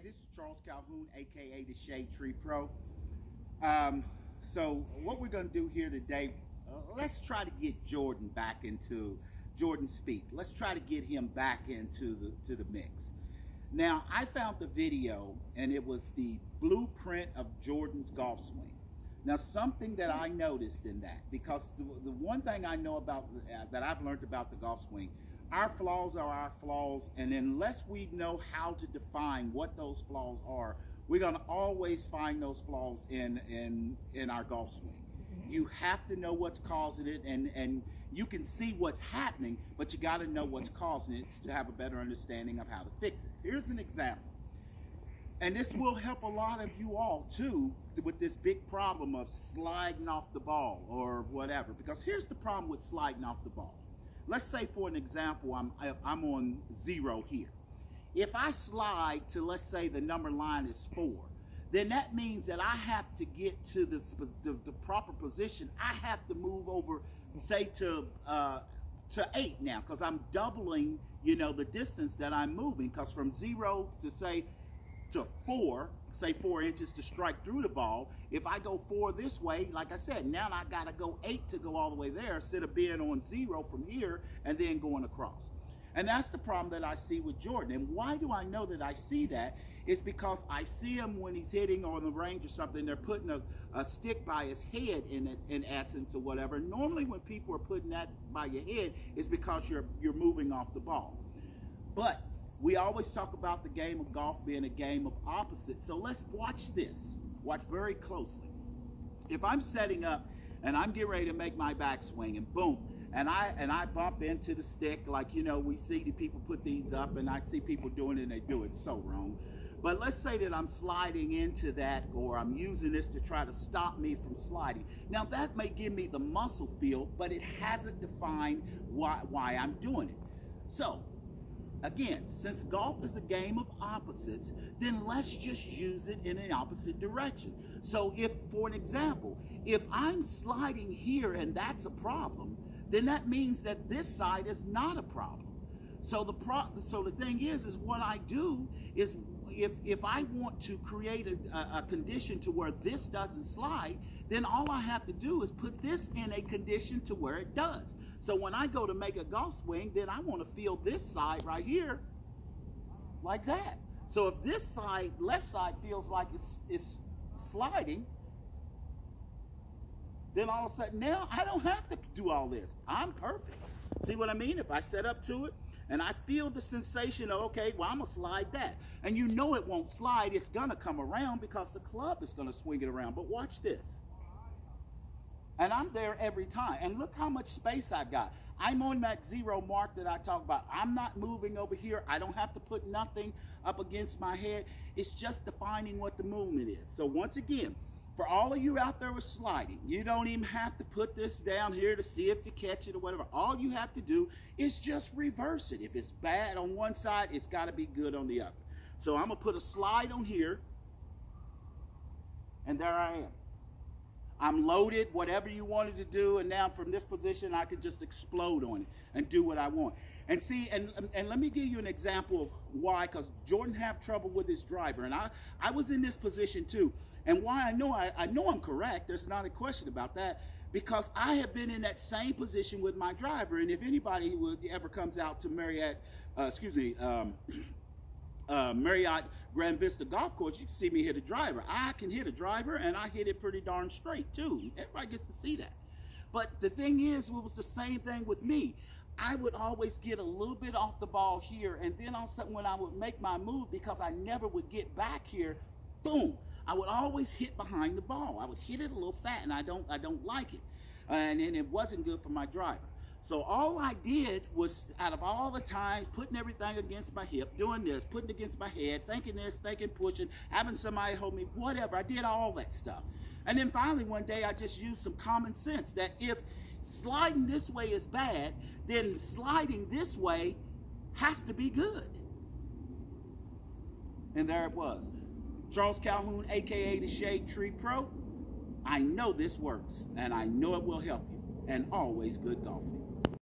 Hey, this is Charles Calhoun, aka the Shade Tree Pro. So what we're going to do here today, let's try to get Jordan Spieth. Let's try to get him back into the mix. Now, I found the video, and it was the blueprint of Jordan's golf swing. Now, something that I noticed in that, because the one thing I know about that I've learned about the golf swing, our flaws are our flaws, and unless we know how to define what those flaws are, we're going to always find those flaws in our golf swing. You have to know what's causing it, and you can see what's happening, but you got to know what's causing it to have a better understanding of how to fix it. Here's an example, and this will help a lot of you all too with this big problem of sliding off the ball or whatever, because here's the problem with sliding off the ball. Let's say, for an example, I'm on 0 here. If I slide to, let's say, the number line is 4, then that means that I have to get to the proper position. I have to move over, say, to 8 now, because I'm doubling, the distance that I'm moving. Because from 0 to, say, to 4, say 4 inches to strike through the ball. If I go 4 this way, like I said, now I gotta go 8 to go all the way there, instead of being on 0 from here and then going across. And that's the problem that I see with Jordan. And why do I know that I see that? It's because I see him when he's hitting on the range or something, they're putting a stick by his head in essence or whatever. Normally when people are putting that by your head, it's because you're moving off the ball. But we always talk about the game of golf being a game of opposites. So let's watch this. Watch very closely. If I'm setting up and I'm getting ready to make my backswing, and boom, and I bump into the stick, like, we see the people put these up, and I see people doing it and they do it so wrong. But let's say that I'm sliding into that, or I'm using this to try to stop me from sliding. Now that may give me the muscle feel, but it hasn't defined why I'm doing it. So again, since golf is a game of opposites, then let's just use it in an opposite direction. So if, for an example, if I'm sliding here and that's a problem, then that means that this side is not a problem. So the thing is what I do is, if I want to create a condition to where this doesn't slide, then all I have to do is put this in a condition to where it does. So when I go to make a golf swing, then I want to feel this side right here like that. So if this side, left side, feels like it's sliding, then all of a sudden now I don't have to do all this. I'm perfect. See what I mean? If I set up to it and I feel the sensation of, okay, well, I'm going to slide that. And it won't slide. It's going to come around because the club is going to swing it around. But watch this. And I'm there every time. And look how much space I've got. I'm on that 0 mark that I talk about. I'm not moving over here. I don't have to put nothing up against my head. It's just defining what the movement is. So once again, for all of you out there with sliding, you don't even have to put this down here to see if you catch it or whatever. All you have to do is just reverse it. If it's bad on one side, it's got to be good on the other. So I'm going to put a slide on here, and there I am. I'm loaded, whatever you wanted to do, and now from this position, I can just explode on it and do what I want. And see, and let me give you an example of why, because Jordan had trouble with his driver, and I was in this position too. And why I know I'm correct, there's not a question about that, because I have been in that same position with my driver. And if anybody ever comes out to Marriott Grand Vista Golf Course, you can see me hit a driver. I can hit a driver, and I hit it pretty darn straight too. Everybody gets to see that. But the thing is, it was the same thing with me. I would always get a little bit off the ball here, and then all of a sudden when I would make my move, because I never would get back here, boom, I would always hit behind the ball. I would hit it a little fat, and I don't like it. And it wasn't good for my driver. So all I did was, out of all the time, putting everything against my hip, doing this, putting it against my head, thinking this, thinking pushing, having somebody hold me, whatever. I did all that stuff. And then finally one day I just used some common sense that if sliding this way is bad, then sliding this way has to be good. And there it was. Charles Calhoun, aka the Shade Tree Pro. I know this works, and I know it will help you. And always good golfing.